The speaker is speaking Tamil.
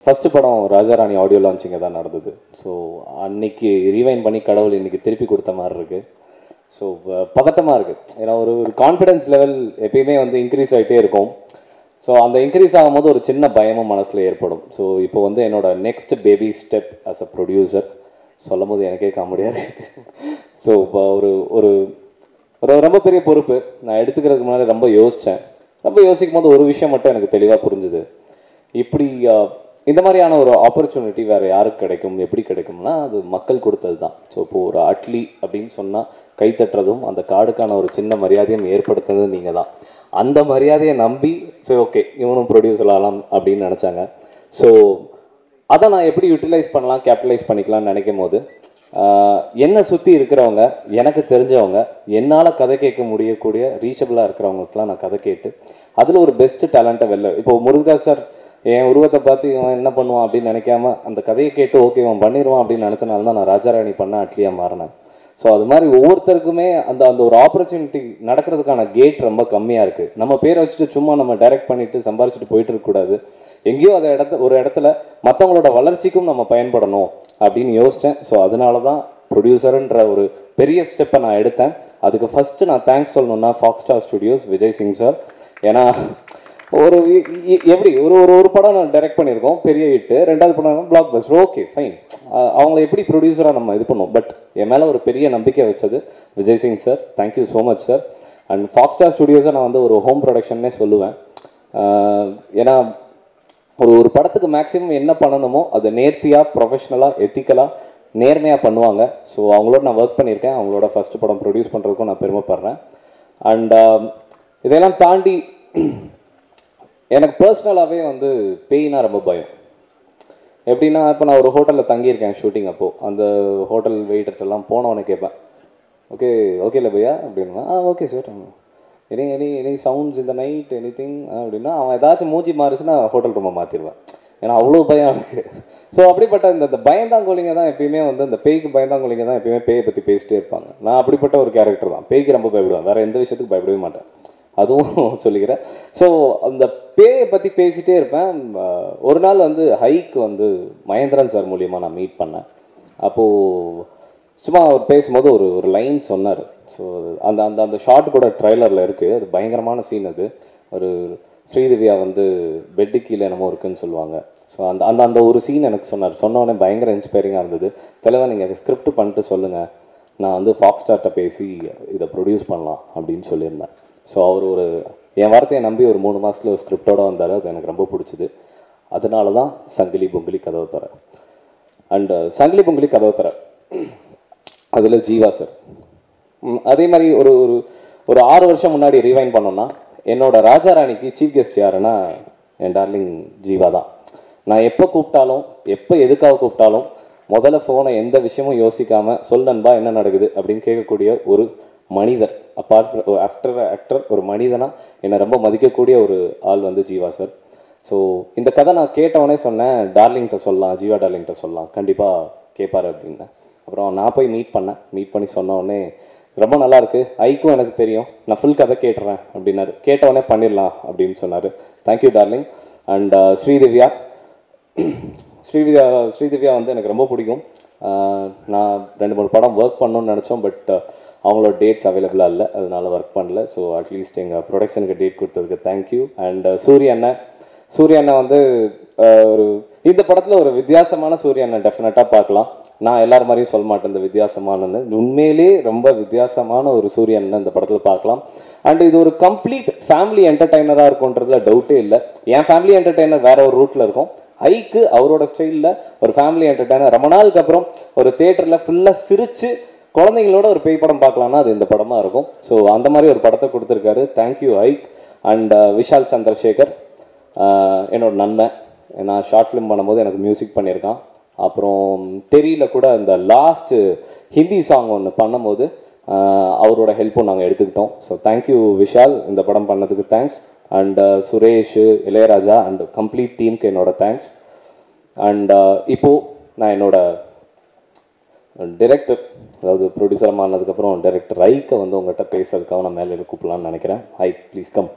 ஃபஸ்ட்டு படம் ராஜாராணி ஆடியோ லான்ச்சிங்க தான் நடந்தது. ஸோ அன்னைக்கு ரீவைண்ட் பண்ணி கடவுள் இன்னைக்கு திருப்பி கொடுத்த மாதிரி இருக்குது. ஸோ பதட்டமாக இருக்குது. ஏன்னா ஒரு கான்ஃபிடென்ஸ் லெவல் எப்பயுமே வந்து இன்க்ரீஸ் ஆகிட்டே இருக்கும். ஸோ அந்த இன்க்ரீஸ் ஆகும்போது ஒரு சின்ன பயமும் மனசில் ஏற்படும். ஸோ இப்போ வந்து என்னோட next baby step as a producer சொல்லும் போது எனக்கே காமெடியாக இருக்குது. ஸோ இப்போ ஒரு ஒரு ஒரு ரொம்ப பெரிய பொறுப்பு நான் எடுத்துக்கிறதுக்கு முன்னாடி ரொம்ப யோசித்தேன். ரொம்ப யோசிக்கும் போது ஒரு விஷயம் மட்டும் எனக்கு தெளிவாக புரிஞ்சுது. இப்படி இந்த மாதிரியான ஒரு ஆப்பர்ச்சுனிட்டி வேறு யாருக்கு கிடைக்கும், எப்படி கிடைக்கும்னா அது மக்கள் கொடுத்தது தான். ஸோ இப்போது ஒரு அட்லி அப்படின்னு சொன்னால் கைத்தட்டுறதும் அந்த கார்டுக்கான ஒரு சின்ன மரியாதையும் ஏற்படுத்துறது நீங்கள் தான். அந்த மரியாதையை நம்பி சரி ஓகே இவனும் ப்ரொடியூசர் ஆகலாம் அப்படின்னு நினச்சாங்க. ஸோ அதை நான் எப்படி யூட்டிலைஸ் பண்ணலாம், கேபிட்டலைஸ் பண்ணிக்கலாம்னு நினைக்கும் போது என்னை சுற்றி இருக்கிறவங்க, எனக்கு தெரிஞ்சவங்க, என்னால் கதை கேட்க முடியக்கூடிய ரீச்சபிளாக இருக்கிறவங்களுக்குலாம் நான் கதை கேட்டு அதில் ஒரு பெஸ்ட்டு டேலண்ட்டை வெளில இப்போது முருகதாஸ் சார் என் உருவத்தை பார்த்து இவன் என்ன பண்ணுவான் அப்படின்னு நினைக்காம அந்த கதையை கேட்டு ஓகே இவன் பண்ணிடுவான் அப்படின்னு நினச்சனால தான் நான் ராஜாராணி பண்ண அட்லியாக மாறினேன். ஸோ அது மாதிரி ஒவ்வொருத்தருக்குமே அந்த அந்த ஒரு ஆப்பர்ச்சுனிட்டி நடக்கிறதுக்கான கேட் ரொம்ப கம்மியாக இருக்குது. நம்ம பேரை வச்சுட்டு சும்மா நம்ம டைரக்ட் பண்ணிவிட்டு சம்பாரிச்சிட்டு போயிட்டு இருக்கக்கூடாது. எங்கேயோ அதை ஒரு இடத்துல மற்றவங்களோட வளர்ச்சிக்கும் நம்ம பயன்படணும் அப்படின்னு யோசித்தேன். ஸோ அதனால தான் ப்ரொடியூசருன்ற ஒரு பெரிய ஸ்டெப்பை நான் எடுத்தேன். அதுக்கு ஃபஸ்ட்டு நான் தேங்க்ஸ் சொல்லணுன்னா Fox Star Studios Vijay Singh sir. ஏன்னா ஒரு எப்படி ஒரு ஒரு படம் நான் டைரக்ட் பண்ணியிருக்கோம், பெரிய ஹிட்டு. ரெண்டாவது படம் பிளாக் பஸ்டர், ஓகே ஃபைன். அவங்கள எப்படி ப்ரொடியூசராக நம்ம இது பண்ணுவோம். பட் என் மேலே ஒரு பெரிய நம்பிக்கை வச்சது Vijay Singh sir. Thank you so much sir. And Fox Star ஸ்டுடியோஸை நான் வந்து ஒரு ஹோம் ப்ரொடக்ஷன்னே சொல்லுவேன். ஏன்னா ஒரு படத்துக்கு மேக்ஸிமம் என்ன பண்ணணுமோ அதை நேர்த்தியாக, ப்ரொஃபஷ்னலாக, எத்திக்கலாக, நேர்மையாக பண்ணுவாங்க. ஸோ அவங்களோட நான் ஒர்க் பண்ணியிருக்கேன். அவங்களோட ஃபஸ்ட்டு படம் ப்ரொடியூஸ் பண்ணுறதுக்கும் நான் பெருமைப்படுறேன். அண்ட் இதெல்லாம் தாண்டி எனக்கு பர்சனலாகவே வந்து பேய்னா ரொம்ப பயம். எப்படின்னா இப்போ நான் ஒரு ஹோட்டலில் தங்கியிருக்கேன் ஷூட்டிங் அப்போது. அந்த ஹோட்டல் வெயிட்டர்ட்டெல்லாம் போனவனே கேட்பேன், ஓகே ஓகேல பையா அப்படின்னா ஓகே சார், எனி சவுண்ட்ஸ் இந்த நைட் எனி திங் அப்படின்னா அவன் ஏதாச்சும் மூஞ்சி மாறிச்சுன்னா ஹோட்டல் ரூமை மாற்றிடுவேன். ஏன்னா அவ்வளோ பயம் இருக்குது. ஸோ அப்படிப்பட்ட இந்த பயந்தாங்கோலிங்க தான் எப்பயுமே வந்து அந்த பேய்க்கு பயந்தாங்கோலிங்க தான் எப்பயுமே பேயை பற்றி பேசிட்டே இருப்பாங்க. நான் அப்படிப்பட்ட ஒரு கேரக்டர் தான். பேய்க்கு ரொம்ப பயப்படுவேன், வேறு எந்த விஷயத்துக்கு பயப்படவே மாட்டேன், அதுவும் சொல்லிக்கிறேன். ஸோ அந்த பேயை பற்றி பேசிகிட்டே இருப்பேன். ஒரு நாள் வந்து ஹைக்கு வந்து மகேந்திரன் சார் மூலியமாக நான் மீட் பண்ணேன். அப்போது சும்மா அவர் பேசும்போது ஒரு லைன் சொன்னார். ஸோ அந்த அந்த அந்த ஷார்ட் கூட ட்ரைலரில் இருக்குது. அது பயங்கரமான சீன். அது ஒரு ஸ்ரீதிவ்யா வந்து பெட்டு கீழே என்னமோ இருக்குதுன்னு சொல்லுவாங்க. ஸோ அந்த அந்த அந்த ஒரு சீன் எனக்கு சொன்னார். சொன்னோடனே பயங்கர இன்ஸ்பைரிங்காக இருந்தது. தலைவா நீங்கள் ஸ்கிரிப்ட் பண்ணிட்டு சொல்லுங்கள், நான் வந்து ஃபாக்ஸ் ஸ்டார்ட்ட பேசி இதை ப்ரொடியூஸ் பண்ணலாம் அப்படின்னு சொல்லியிருந்தேன். ஸோ அவர் என் வார்த்தையை நம்பி ஒரு 3 மாதத்தில் ஒரு ஸ்கிரிப்டோடு வந்தார். அது எனக்கு ரொம்ப பிடிச்சிது. அதனால தான் சங்கிலி பொங்கிலி கதவை தர. அண்டு சங்கிலி பொங்கிலி கதவை தர அதில் ஜீவா சார். அதே மாதிரி ஒரு ஒரு 6 வருஷம் முன்னாடி ரிவைண்ட் பண்ணோன்னா என்னோட ராஜாராணிக்கு சீஃப் கெஸ்ட் யாருன்னா என் டார்லிங் ஜீவா தான். நான் எப்போ கூப்பிட்டாலும், எப்போ எதுக்காக கூப்பிட்டாலும் முதல்ல ஃபோனை எந்த விஷயமும் யோசிக்காமல் சொல் நண்பா என்ன நடக்குது அப்படின்னு கேட்கக்கூடிய ஒரு மனிதர். ஆக்டர் ஒரு மனிதனாக என்னை ரொம்ப மதிக்கக்கூடிய ஒரு ஆள் வந்து ஜீவா சார். ஸோ இந்த கதை நான் கேட்டவொடனே சொன்னேன், டார்லிங்கிட்ட சொல்லலாம், ஜீவா டார்லிங்கிட்ட சொல்லலாம், கண்டிப்பாக கேட்பார் அப்படின்னேன். அப்புறம் நான் போய் மீட் பண்ணி சொன்னோடனே ரொம்ப நல்லாயிருக்கு, ஐக்கும் எனக்கு தெரியும், நான் ஃபுல் கதை கேட்டுறேன் அப்படின்னாரு. கேட்டவொடனே பண்ணிடலாம் அப்படின்னு சொன்னார். Thank you darling. அண்ட் ஸ்ரீதிவ்யா வந்து எனக்கு ரொம்ப பிடிக்கும். நான் 2-3 படம் ஒர்க் பண்ணணும்னு நினச்சோம். பட் அவங்களோட டேட்ஸ் அவைலபிளாக இல்லை, அதனால ஒர்க் பண்ணல. ஸோ அட்லீஸ்ட் எங்கள் ப்ரொடக்ஷனுக்கு டேட் கொடுத்ததுக்கு தேங்க்யூ. அண்ட் சூரிய அண்ணன் வந்து ஒரு இந்த படத்தில் ஒரு வித்தியாசமான சூரிய அண்ணன் டெஃபினட்டாக பார்க்கலாம். நான் எல்லாரும் மாதிரியும் சொல்ல மாட்டேன் இந்த வித்தியாசமானன்னு. உண்மையிலே ரொம்ப வித்தியாசமான ஒரு சூரிய அண்ணன் இந்த படத்தில் பார்க்கலாம். அண்ட் இது ஒரு கம்ப்ளீட் ஃபேமிலி என்டர்டைனராக இருக்கும்ன்றதுல டவுட்டே இல்லை. என் ஃபேமிலி என்டர்டைனர் வேற ஒரு ரூட்டில் இருக்கும். ஐக்கு அவரோட ஸ்டைலில் ஒரு ஃபேமிலி என்டர்டைனர் ரொம்ப நாளுக்கு அப்புறம் ஒரு தேட்டரில் ஃபுல்லாக சிரித்து குழந்தைங்களோட ஒரு பேய் படம் பார்க்கலான்னா அது இந்த படமாக இருக்கும். ஸோ அந்த மாதிரி ஒரு படத்தை கொடுத்துருக்காரு. தேங்க்யூ ஐக். அண்ட் விஷால் சந்திரசேகர் என்னோட நன்மை. நான் ஷார்ட் ஃபிலிம் பண்ணும்போது எனக்கு மியூசிக் பண்ணியிருக்கான். அப்புறம் தெரியல கூட இந்த லாஸ்ட்டு ஹிந்தி சாங் ஒன்று பண்ணும்போது அவரோட ஹெல்ப்பும் நாங்கள் எடுத்துக்கிட்டோம். ஸோ தேங்க்யூ விஷால், இந்த படம் பண்ணதுக்கு thanks. And Suresh, Ilaiyaraaja and complete டீமுக்கு என்னோட தேங்க்ஸ். அண்ட் இப்போது நான் என்னோட டைரக்டர், அதாவது ப்ரொடியூசர் ஆனதுக்கப்புறம் டைரக்டர் ஐக்கை வந்து உங்கள்கிட்ட பேசுறதுக்காக நான் மேலே கூப்பிடலான்னு நினைக்கிறேன். ஐ ப்ளீஸ் கம்.